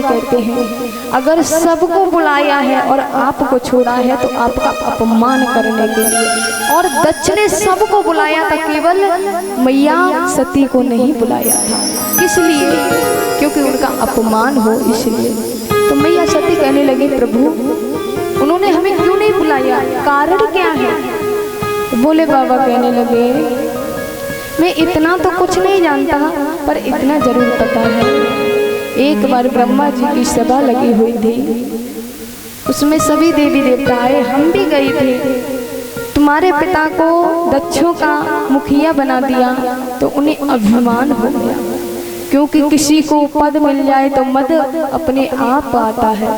कहते हैं, अगर सबको बुलाया है और आपको छोड़ा है तो आपका अपमान करने के लिए। और दक्ष ने सबको बुलाया था, केवल मैया सती को नहीं बुलाया था। किस लिए? क्योंकि उनका अपमान हो इसलिए। तो मैया सती कहने लगी, प्रभु उन्होंने हमें क्यों नहीं बुलाया, कारण क्या है? तो भोले बाबा कहने लगे, मैं इतना तो कुछ नहीं जानता, पर इतना जरूर पता है। एक बार ब्रह्मा जी की सभा लगी हुई थी, उसमें सभी देवी देवता आए, हम भी गए थे। तुम्हारे पिता को दक्षों का मुखिया बना दिया तो उन्हें अभिमान हो गया, क्योंकि किसी को पद मिल जाए तो मद अपने आप आता है।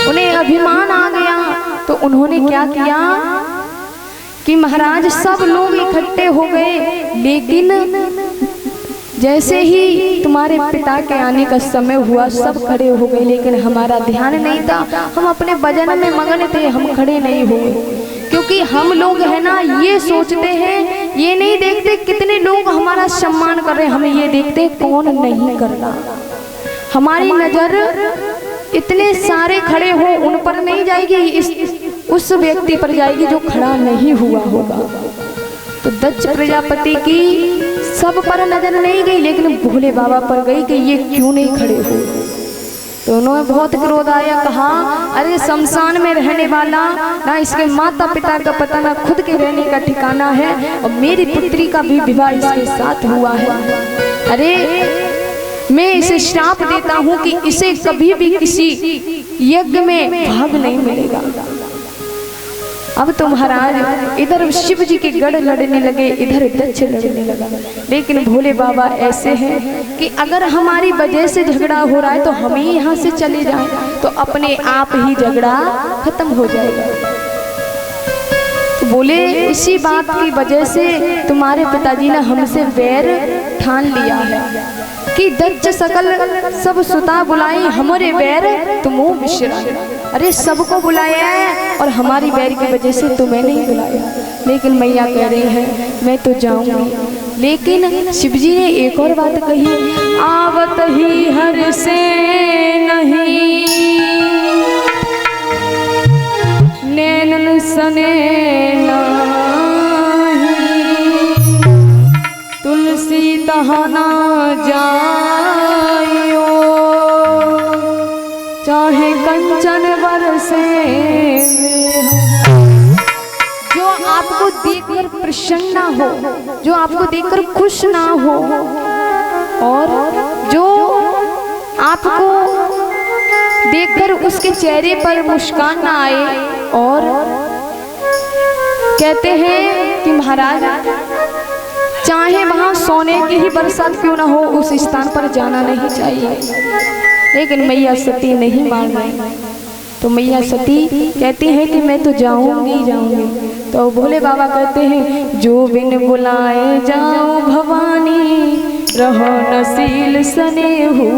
उन्हें अभिमान आ गया तो उन्होंने क्या किया कि महाराज सब लोग इकट्ठे हो गए, लेकिन जैसे ही तुम्हारे पिता के आने का समय हुआ सब खड़े हो गए, लेकिन हमारा ध्यान नहीं था, हम अपने भजन में मगन थे, हम खड़े नहीं हुए। क्योंकि हम लोग है ना ये सोचते हैं, ये नहीं देखते कितने लोग हमारा सम्मान कर रहे हैं, हम ये देखते कौन नहीं कर रहा। हमारी नजर इतने सारे खड़े हो उन पर नहीं जाएगी, उस व्यक्ति पर जाएगी जो खड़ा नहीं हुआ होगा। तो दक्ष प्रजापति की सब पर नजर नहीं गई, लेकिन भोले बाबा पर गई कि ये क्यों नहीं खड़े हो। तो उन्होंने बहुत क्रोध आया, कहा अरे शमशान में रहने वाला, ना इसके माता पिता का पता, ना खुद के रहने का ठिकाना है, और मेरी पुत्री का भी विवाह इसके साथ हुआ है। अरे मैं इसे श्राप देता हूँ कि इसे कभी भी किसी यज्ञ में भाग नहीं मिलेगा। अब तो महाराज इधर शिव जी के गढ़ लड़ने लगे, इधर दक्ष लड़ने लगा। लेकिन भोले बाबा ऐसे हैं कि अगर हमारी वजह से झगड़ा हो रहा है तो हम ही यहाँ से चले जाएं, तो अपने आप ही झगड़ा खत्म हो जाएगा। तो बोले इसी बात की वजह से तुम्हारे पिताजी ने हमसे वैर ठान लिया है कि दक्ष सकल सब सुता बुलाई, हमारे बैर तुमो मिश्रा। अरे सबको बुलाया है और हमारी बैर की वजह से तुम्हें नहीं बुलाया। लेकिन मैया कह रही है मैं तो जाऊंगी। लेकिन शिवजी ने एक और बात कही, आवत ही हर से नहीं नैनन सने तुलसी तहाना जायो, चाहे कंचन बरसे। जो आपको देखकर प्रसन्न ना हो, जो आपको देखकर खुश ना हो, और जो आपको देखकर उसके चेहरे पर मुस्कान ना आए, और कहते हैं कि महाराज चाहे वहां सोने की ही बरसात क्यों ना हो, उस स्थान पर जाना नहीं चाहिए। लेकिन मैया सती नहीं मान रही। तो मैया सती कहती है कि मैं तो जाऊंगी जाऊंगी। तो भोले बाबा कहते हैं जो बिन बुलाए जाओ भवानी, रहो नसील स्नेहू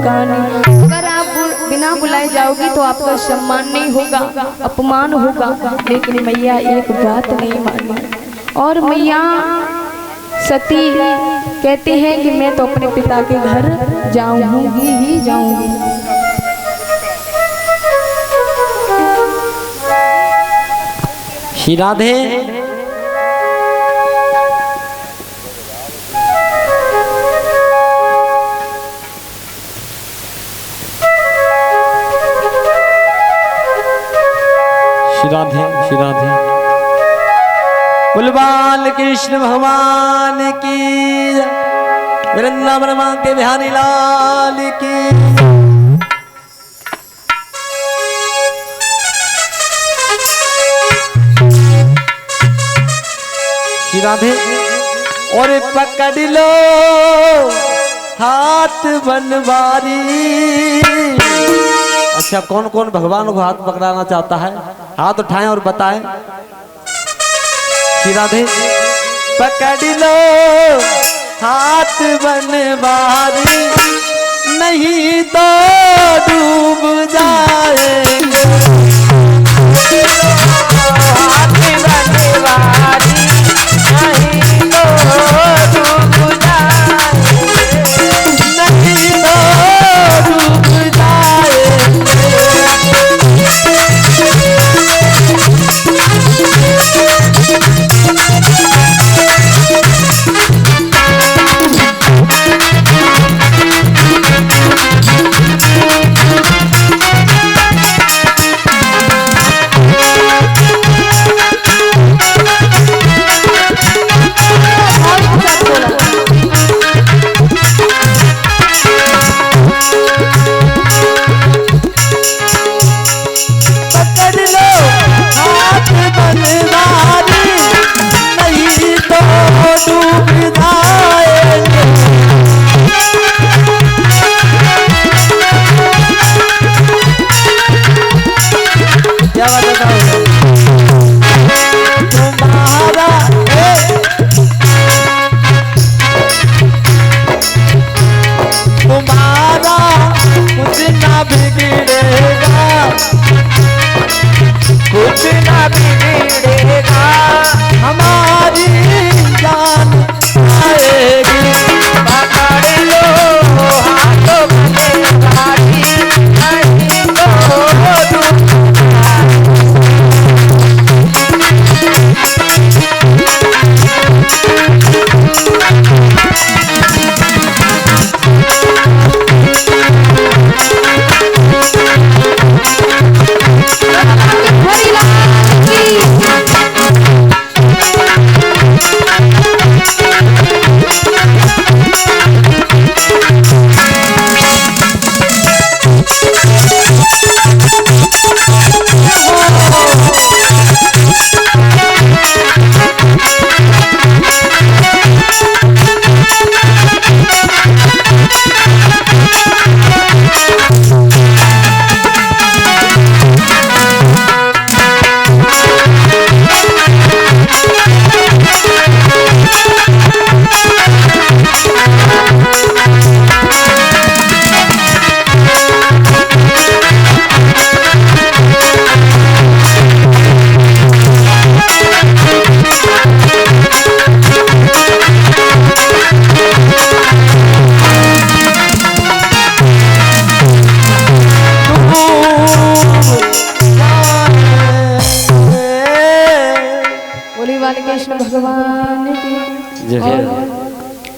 कानी। अगर आप बिना बुलाए जाओगी तो आपका सम्मान नहीं होगा, अपमान होगा। लेकिन मैया एक बात नहीं मानी, और मैया सती कहती है कि मैं तो अपने पिता के घर जाऊंगी ही जाऊंगी। श्री राधे। श्री राधे, श्री राधे। बाल कृष्ण भगवान की, वृंदावन मां के बिहारी लाल की। श्री राधे। और पकड़ लो हाथ बनवारी। अच्छा, कौन कौन भगवान को हाथ पकड़ाना चाहता है? हाथ उठाएं और बताएं। श्री राधे। पकड़ लो हाथ बनवारी, नहीं तो डूब जाएंगे। हाथ बनवारी, नहीं तो डूब जाएंगे, नहीं तो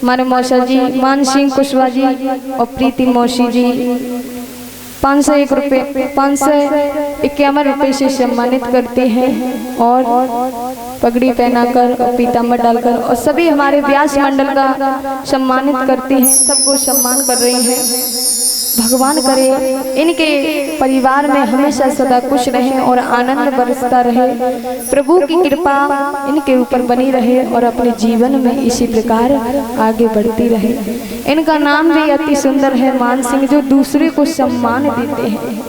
हमारे मौसा जी, मान सिंह कुशवाहा जी और प्रीति मौसी जी 501 रुपये 551 रुपये से सम्मानित करते हैं और पगड़ी पहनाकर और पीताम्बर डालकर, और सभी हमारे व्यास मंडल का सम्मानित करते हैं, सबको सम्मान कर रही हैं। भगवान करे इनके परिवार में हमेशा सदा खुश रहे और आनंद बरसता रहे, प्रभु की कृपा इनके ऊपर बनी रहे और अपने जीवन में इसी प्रकार आगे बढ़ती रहे। इनका नाम भी अति सुंदर है, मान सिंह, जो दूसरे को सम्मान देते हैं।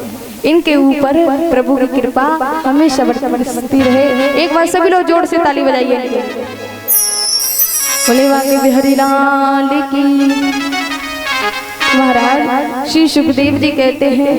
इनके ऊपर प्रभु की कृपा हमेशा बरसती रहे। एक बार सभी लोग जोर से ताली बजाइए। बोले वाके बिहारी लाल की। महाराज श्री सुखदेव जी कहते हैं,